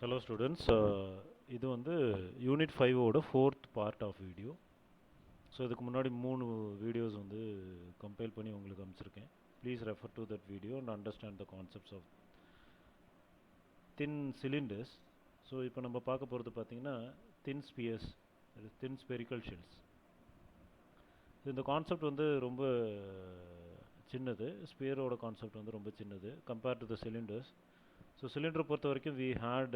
Hello students, இது வந்து unit 5 ஓட 4th part of video. So இதுக்கு முன்னாடி 3 வீடியோஸ் வந்து கம்பைல் பண்ணி உங்களுக்கு அனுப்பிச்சிருக்கேன். Please refer to that video and understand the concepts of thin cylinders. So இப்போ நம்ம பார்க்க போகிறது பார்த்தீங்கன்னா thin spheres, thin spherical shells. இந்த கான்செப்ட் வந்து ரொம்ப சின்னது, ஸ்பியரோட கான்செப்ட் வந்து ரொம்ப சின்னது compared to the cylinders. So சிலிண்டரை பொறுத்த வரைக்கும் we had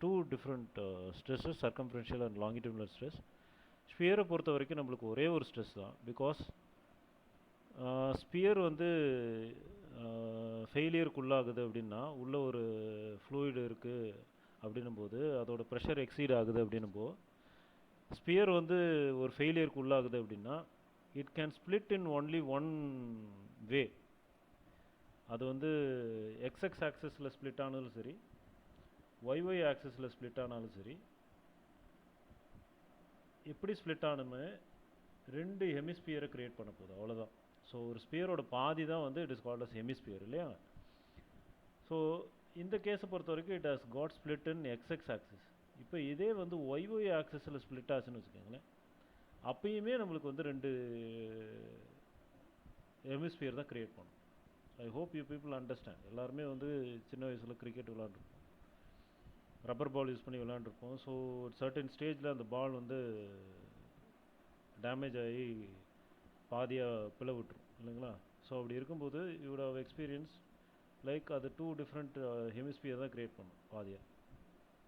two different stresses, circumferential and longitudinal stress. ஸ்பியரை பொறுத்த வரைக்கும் நம்மளுக்கு ஒரே ஒரு ஸ்ட்ரெஸ் தான். பிகாஸ் ஸ்பியர் வந்து ஃபெயிலியருக்கு உள்ளாகுது அப்படின்னா, உள்ள ஒரு ஃப்ளூயிட் இருக்குது அப்படின்னும் போது அதோட ப்ரெஷர் எக்ஸீட் ஆகுது அப்படின்னும்போ, ஸ்பியர் வந்து ஒரு ஃபெயிலியருக்கு உள்ளாகுது அப்படின்னா it can split in only one way. அது வந்து எக்ஸ்எக்ஸ் ஆக்சஸில் ஸ்ப்ளிட் ஆனாலும் சரி, ஒய்ஒய் ஆக்சஸில் ஸ்ப்ளிட் ஆனாலும் சரி, எப்படி ஸ்ப்ளிட் ஆனுமே ரெண்டு ஹெமிஸ்பியரை க்ரியேட் பண்ண போகுது, அவ்வளோதான். ஸோ ஒரு ஸ்பியரோட பாதி தான் வந்து it is called as hemisphere இல்லையா. ஸோ இந்த கேஸை பொறுத்த வரைக்கும் it has got split in X X axis. இப்போ இதே வந்து ஒய்ஒய் ஆக்சஸில் ஸ்ப்ளிட் ஆச்சுன்னு வச்சுக்கோங்களேன், அப்பயுமே நம்மளுக்கு வந்து ரெண்டு ஹெமிஸ்பியர் தான் க்ரியேட் பண்ணும். I hope you people understand. எல்லாருமே வந்து சின்ன வயசில் கிரிக்கெட் விளாண்டுருப்போம், ரப்பர் பால் யூஸ் பண்ணி விளாண்டுருப்போம். ஸோ சர்டன் ஸ்டேஜில் அந்த பால் வந்து டேமேஜ் ஆகி பாதியாக பிளவு விட்டுரும் இல்லைங்களா. ஸோ அப்படி இருக்கும்போது you would have experience like அது டூ டிஃப்ரெண்ட் ஹெமிஸ்பியர் தான் க்ரியேட் பண்ணும் பாதியாக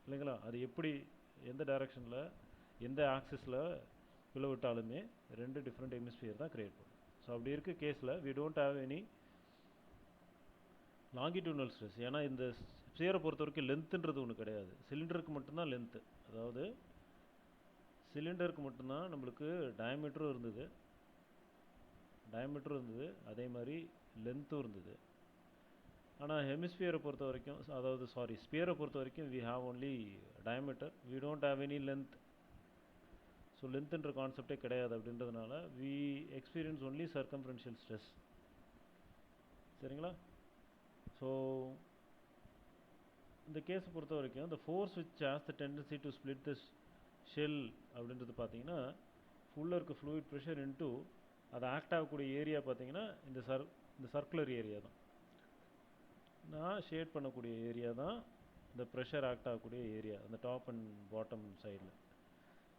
இல்லைங்களா. அது எப்படி எந்த டைரக்ஷனில் எந்த ஆக்சிஸில் பிளவு விட்டாலுமே ரெண்டு டிஃப்ரெண்ட் ஹெமிஸ்பியர் தான் க்ரியேட் பண்ணும். ஸோ அப்படி இருக்க கேஸில் we don't have any longitudinal stress. ஏன்னா இந்த ஸ்பியரை பொறுத்த வரைக்கும் லென்த்துன்றது ஒன்று கிடையாது, சிலிண்டருக்கு மட்டும்தான் லென்த்து. அதாவது சிலிண்டருக்கு மட்டும்தான் நம்மளுக்கு டயமீட்டரும் இருந்தது, அதே மாதிரி லென்த்தும் இருந்தது. ஆனால் ஹெமிஸ்பியரை பொறுத்த வரைக்கும், அதாவது ஸ்பியரை பொறுத்த வரைக்கும் we have only diameter, we don't have any length. So லென்த்துன்ற கான்செப்டே கிடையாது. அப்படின்றதுனால we experience only circumferential stress. சரிங்களா. ஸோ இந்த கேஸை பொறுத்த வரைக்கும் the force which has the tendency to split this shell அப்படின்றது பார்த்தீங்கன்னா ஃபுல்லாக இருக்க ஃப்ளூயிட் ப்ரெஷர் இன்ட்டு அதை ஆக்ட் ஆகக்கூடிய ஏரியா பார்த்தீங்கன்னா இந்த சர்க்குலர் ஏரியா தான். நான் ஷேட் பண்ணக்கூடிய ஏரியா தான் இந்த ப்ரெஷர் ஆக்ட் ஆகக்கூடிய ஏரியா, அந்த டாப் அண்ட் பாட்டம் சைடில்.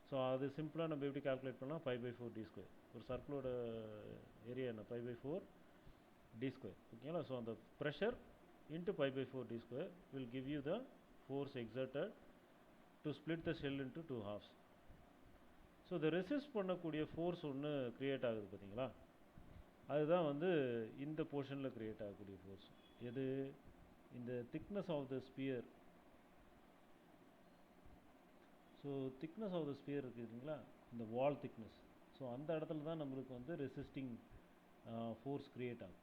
ஸோ அது சிம்பிளாக நம்ம எப்படி கால்குலேட் பண்ணலாம், π/4d². ஒரு சர்க்கிளோட ஏரியா என்ன, π/4d². ஓகேங்களா. ஸோ அந்த pressure into π/4d² will give you the force exerted to split the shell into two halves. So இதை ரெசிஸ்ட் பண்ணக்கூடிய ஃபோர்ஸ் ஒன்று க்ரியேட் ஆகுது பார்த்தீங்களா, அதுதான் வந்து இந்த போர்ஷனில் க்ரியேட் ஆகக்கூடிய ஃபோர்ஸ். எது, இந்த thickness of the sphere. So thickness of the sphere இருக்குது இல்லைங்களா, இந்த வால் திக்னஸ். ஸோ அந்த இடத்துல தான் நம்மளுக்கு வந்து ரெசிஸ்டிங் ஃபோர்ஸ் க்ரியேட் ஆகும்.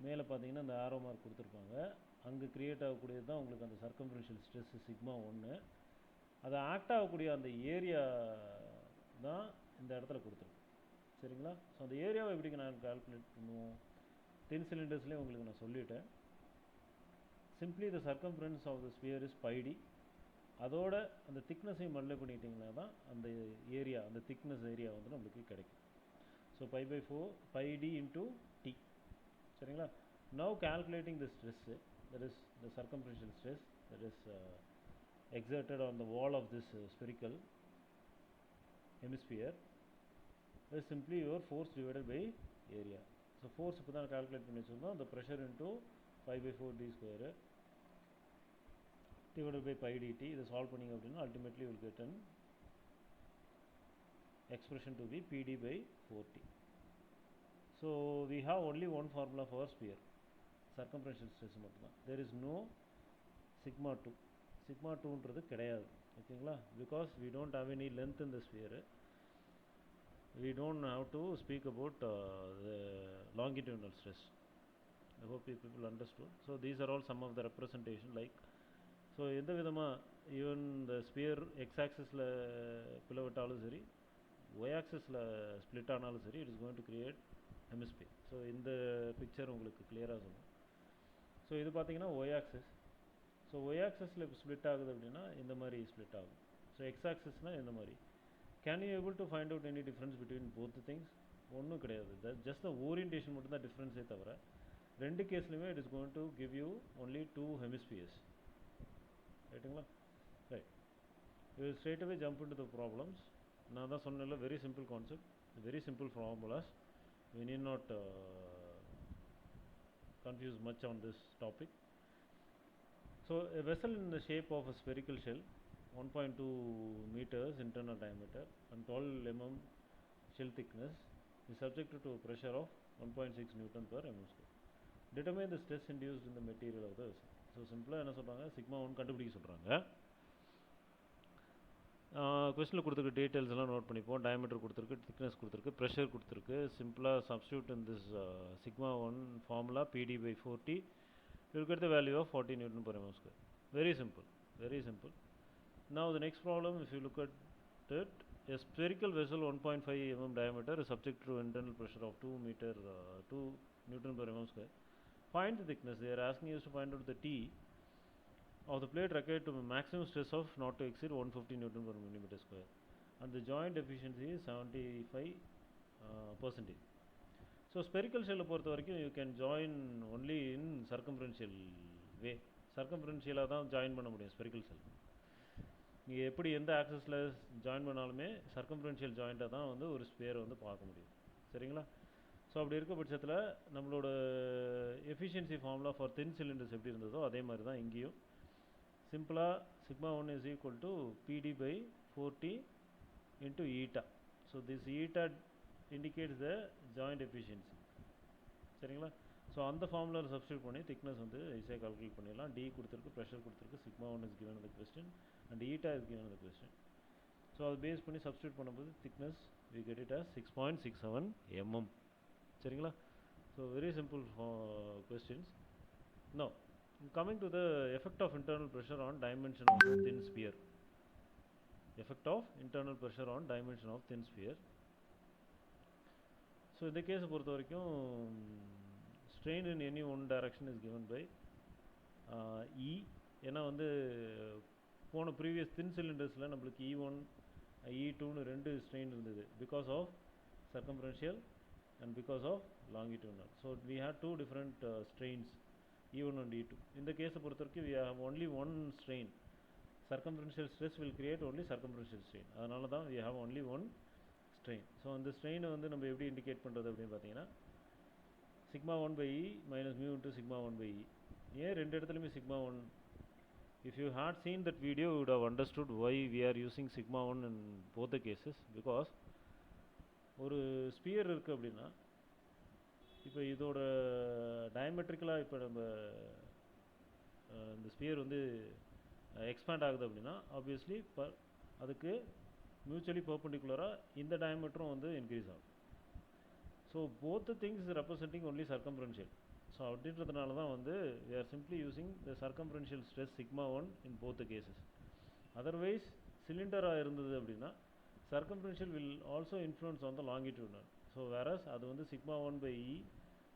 மேலே பார்த்தீங்கன்னா இந்த ஆரோ மார்க் கொடுத்துருப்பாங்க, அங்கே க்ரியேட் ஆகக்கூடியது தான் உங்களுக்கு அந்த சர்க்கம்ஃபரன்ஷியல் ஸ்ட்ரெஸ் σ1. அது ஆக்ட் ஆகக்கூடிய அந்த ஏரியா தான் இந்த இடத்துல கொடுத்துருக்கோம். சரிங்களா. ஸோ அந்த ஏரியாவை எப்படிங்க நான் கால்குலேட் பண்ணுவோம், தின் சிலிண்டர்ஸ்லேயே உங்களுக்கு நான் சொல்லிட்டேன். Simply the circumference of the sphere is πd. அதோட அந்த திக்னஸையும் மல்டிப்ளை பண்ணிட்டீங்கன்னா தான் அந்த ஏரியா, அந்த திக்னஸ் ஏரியா வந்து நம்மளுக்கு கிடைக்கும். So π/4 πd into t. சரிங்களா. now calculating the stress, that is the circumferential stress that is exerted on the wall of this spherical hemisphere is simply your force divided by area. so force இப்போ தான் calculate பண்ணி வச்சுருந்தோம், the pressure into π/4d² divided by πdt. இதை solve பண்ணிங்க அப்படின்னா ultimately you will get an expression to be pd/4t. so we have only one formula for sphere, circumferential stress மட்டும்தான். there is no σ2. σ2ன்றது கிடையாது, ஓகேங்களா. because we don't have any length in the sphere, we don't have to speak about the longitudinal stress. I hope you people understood. so these are all some of the representation like. so எந்த விதமாக even the sphere x axisல பிளவிட்டாலும் சரி, y axisல split ஆனாலும் சரி, it is going to create hemisphere. So இந்த picture உங்களுக்கு கிளியராக சொல்லும். So இது பார்த்தீங்கன்னா y axis. ஸோ ஒய் ஆக்சஸில் ஸ்ப்ளிட் ஆகுது அப்படின்னா இந்த மாதிரி ஸ்ப்ளிட் ஆகும். ஸோ எக்ஸ் ஆக்சஸ்னால் இந்த மாதிரி. Can you able to find out any difference between both things? ஒன்றும் கிடையாது. ஜஸ்ட் த ஓரியன்டேஷன் மட்டும் தான் டிஃப்ரென்ஸே தவிர ரெண்டு கேஸ்லையுமே it is going to give you only 2 hemispheres. ரைட்டுங்களா? Right. You will straight away jump into the problems. நான் தான் சொன்னேன்ல, very simple concept, very simple formulas. We need not confuse much on this topic. So a vessel in the shape of a spherical shell, 1.2 meters internal diameter and 12 mm shell thickness, is subjected to a pressure of 1.6 Newton per mm square. Determine the stress induced in the material of the vessel. So simple என்ன சொல்றாங்க, sigma 1 கண்டுபிடிக்க சொல்றாங்க. கொஸ்டினில் கொடுத்துருக்க details எல்லாம் note பண்ணிப்போம். Diameter கொடுத்துருக்கு, thickness கொடுத்துருக்கு, ப்ரெஷர் கொடுத்துருக்கு. சிம்பிளாக substitute in this sigma 1 formula PD by 40. You will get the value of 40 Newton per mm square. Very simple, very simple. Now the next problem, if you look at it, a spherical vessel 1.5 mm diameter is subject to internal pressure of 2 Newton per mm square. Find the thickness. They are asking us to find out the T of the plate required to maximum stress of not to exceed 150 Newton per millimeter square, and the joint efficiency is 75%. So spherical shell பொறுத்த வரைக்கும் you can join only in circumferential way. circumferential தான் join பண்ண முடியும் spherical shell. நீங்கள் எப்படி எந்த ஆக்சஸில் join பண்ணாலுமே circumferential ஜாயிண்ட்டாக தான் வந்து ஒரு ஸ்பியரை வந்து பார்க்க முடியும். சரிங்களா? ஸோ அப்படி இருக்க பட்சத்தில் நம்மளோட efficiency formula for thin cylinders எப்படி இருந்ததோ அதே மாதிரி தான் இங்கேயும். சிம்பிளாக sigma 1 is equal to PD by 40 into eta. So this eta indicates the joint efficiency. சரிங்களா? ஸோ அந்த ஃபார்முலாவில் சப்ஸ்டியூட் பண்ணி திக்னஸ் வந்து ஈஸியாக கால்குலேட் பண்ணிடலாம். D கொடுத்துருக்கு, ப்ரெஷர் கொடுத்துருக்கு, sigma 1 is given in the question and eta is given in the question. So அது பேஸ் பண்ணி சப்ஸ்டியூட் பண்ணும்போது thickness we get it as 6.67 mm. சரிங்களா? So very simple questions. Now coming to the effect of internal pressure on dimension of the thin sphere. Effect of internal pressure on dimension of thin sphere. So in the case பொறுத்த வரைக்கும் strain in any one direction is given by E. ஏன்னா வந்து போன previous thin cylindersல நம்மளுக்கு E1 E2னு ரெண்டு strain இருந்தது because of circumferential and because of longitudinal. So we had two different strains, E1 and E2. In the case of பொறுத்தவரைக்கும் we have only one strain. Circumferential stress will create only circumferential strain. அதனால தான் we have only one strain. So அந்த ஸ்ட்ரெயினை வந்து நம்ம எப்படி indicate பண்ணுறது அப்படின்னு பார்த்தீங்கன்னா sigma 1 by E minus mu into sigma 1 by E. ஏன் ரெண்டு இடத்துலையுமே sigma 1? If you had seen that video, you would have understood why we are using sigma 1 in both the cases. Because ஒரு sphere இருக்குது அப்படின்னா இப்போ இதோட டயமெட்ரிக்கலாக இப்போ நம்ம இந்த ஸ்பியர் வந்து எக்ஸ்பேண்ட் ஆகுது அப்படின்னா ஆப்வியஸ்லி அதுக்கு மியூச்சுவலி பர்பெண்டிகுலராக இந்த டயமீட்டரும் வந்து இன்க்ரீஸ் ஆகும். So both the things representing only circumferential. So அப்படின்றதுனால தான் வந்து we are simply using the circumferential stress sigma 1 in both the cases. Otherwise சிலிண்டராக இருந்தது அப்படின்னா circumferential will also influence on the longitudinal. So whereas அது வந்து sigma 1 by E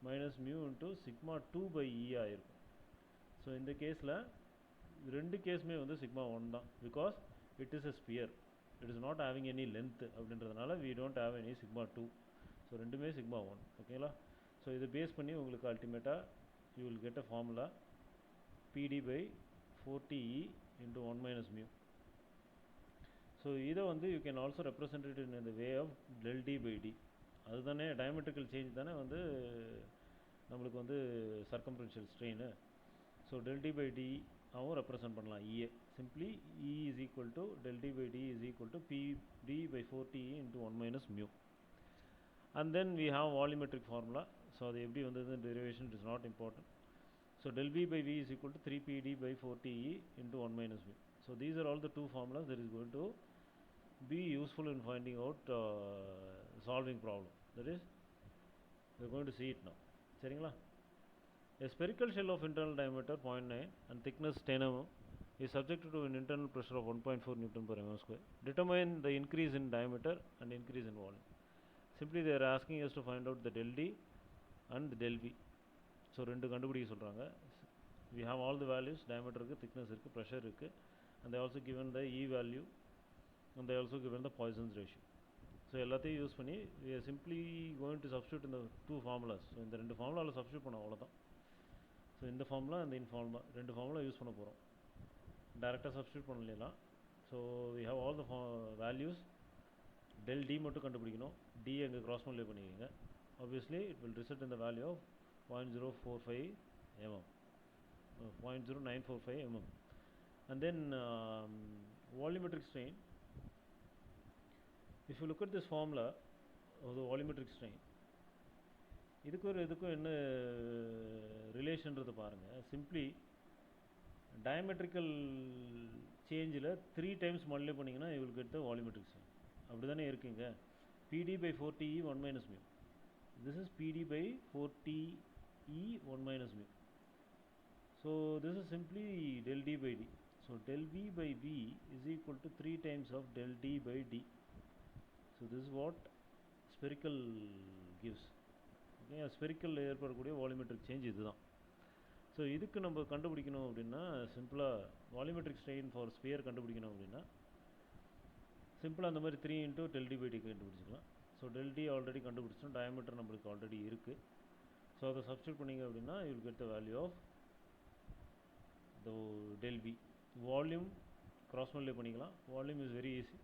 minus mu into sigma 2 by E ஆயிருக்கும். So இந்த கேஸில் ரெண்டு கேஸுமே வந்து sigma 1 தான், because it is a sphere, it is not having any length அப்படின்றதுனால we don't have any sigma 2. So ரெண்டுமே sigma 1. ஓகேங்களா? ஸோ இதை பேஸ் பண்ணி உங்களுக்கு அல்டிமேட்டாக you will get a formula PD by 40E into 1 minus mu. So இதை வந்து you can also represent it in the way of del D by D. அதுதானே diametrical change தானே வந்து நம்மளுக்கு வந்து circumferential strain. So del D by D ஆவும் represent பண்ணலாம் E. Simply E is equal to del D by D is equal to PD by 40E into 1 minus mu. And then we have volumetric formula. So the எப்படி வந்தது derivation is not important. So del V by V is equal to 3PD by 40E into 1 minus mu. So these are all the two formulas that is going to be useful in finding out solving problem. That is, we are going to see it now. சரிங்களா? A spherical shell of internal diameter 0.9 and thickness 10 mm is subjected to an internal pressure of 1.4 Newton per mm square. Determine the increase in diameter and increase in volume. Simply they are asking us to find out the del D and the del V. So ரெண்டு கண்டுபிடிக்க சொல்கிறாங்க. we have all the values, diameter இருக்குது, thickness இருக்குது, pressure இருக்குது, and they also given the E value, and they also given the Poisson's ratio. So எல்லாத்தையும் use பண்ணி we are simply going to substitute in the two formulas. So இந்த ரெண்டு ஃபார்முலாவில் substitute பண்ண அவ்வளோதான். ஸோ இந்த ஃபார்முலா இந்த ஃபார்முலா ரெண்டு ஃபார்முலா யூஸ் பண்ண போகிறோம். டேரெக்டாக சப்ஸ்டியூட் பண்ணலாம். So we have all the values. del D மட்டும் கண்டுபிடிக்கணும். D அங்கே கிராஸ் மல்டிப்ளை பண்ணிக்கோங்க. Obviously it will result in the value of 0.045 mm, 0.0945 mm. And then volumetric strain. If you look at this formula of the volumetric strain, இதுக்கும் என்ன ரிலேஷன்றது பாருங்கள். Simply diametrical சேஞ்சில் 3 times multiply பண்ணிங்கன்னா you will get the volumetric strain. அப்படி தானே இருக்குங்க. PD by 4TE 1 minus mu. This is PD by 4TE 1 minus mu. So this is simply del D by D. So del V by V is equal to 3 times of del D by D. So this is what spherical gives. Okay, spherical ஏற்படக்கூடிய volumetric change இதுதான். So இதுக்கு நம்ம கண்டுபிடிக்கணும் அப்படின்னா சிம்பிளாக volumetric strain for sphere கண்டுபிடிக்கணும் அப்படின்னா சிம்பிளாக அந்த மாதிரி 3 into del D by D கண்டுபிடிச்சிக்கலாம். ஸோ del D ஆல்ரெடி கண்டுபிடிச்சோம், டயமீட்டர் நம்மளுக்கு ஆல்ரெடி இருக்குது. ஸோ அதை சப்ஸ்டியூட் பண்ணிங்க அப்படின்னா you will get the value of the del V. Volume cross multiply பண்ணிக்கலாம். Volume is very easy.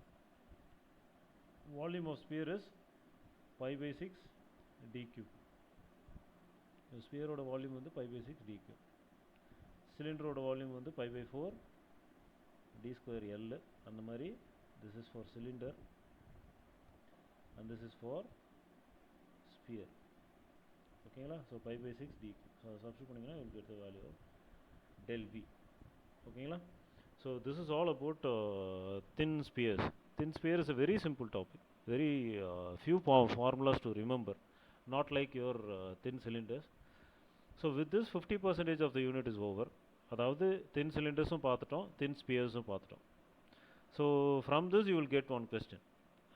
Volume of sphere is pi by 6 d cube. ஸ்பியரோட volume வந்து pi by 6 d cube. சிலிண்டரோட volume வந்து pi by 4 d square L. அந்த மாதிரி this is for cylinder and this is for sphere. ஓகேங்களா? So pi by 6 d cube. So substitute பண்ணிங்கன்னா you will get the value of del V. ஓகேங்களா? So this is all about thin spheres. Thin sphere is a very simple topic. Very few formulas to remember, not like your thin cylinders. So with this 50% of the unit is over. அதாவது thin cylinders பார்த்துட்டோம், thin spheres பார்த்துட்டோம். So from this you will get one question,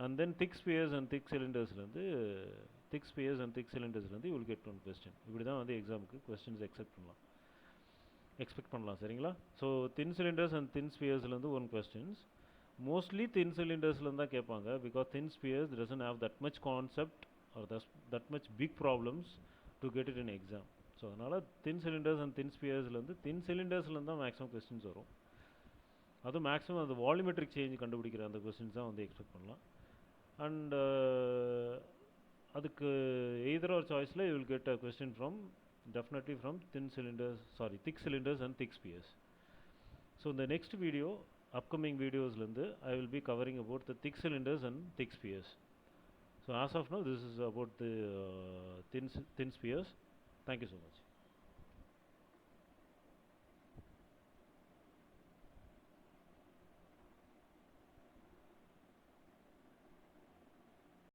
and then thick spheres and thick cylinders you will get one question. இப்படி தான் வந்து எக்ஸாமுக்கு questions expect பண்ணலாம். சரிங்களா? So thin cylinders and thin spheres one questions. Mostly thin cylinders தான் கேட்பாங்க, because thin spheres doesn't have that much concept or that much big problems to get it in exam. So அதனால் thin cylinders and thin spheres thin cylinders தான் maximum questions வரும். அதுவும் maximum அந்த volumetric change கண்டுபிடிக்கிற அந்த questions தான் வந்து expect பண்ணலாம். அண்ட் அதுக்கு எய்தர் ஒரு சாய்ஸில் you will get a question from definitely from thick cylinders and thick spheres. So in the next video, upcoming videos I will be covering about the thick cylinders and thick spheres. So as of now, this is about the thin spheres. Thank you so much.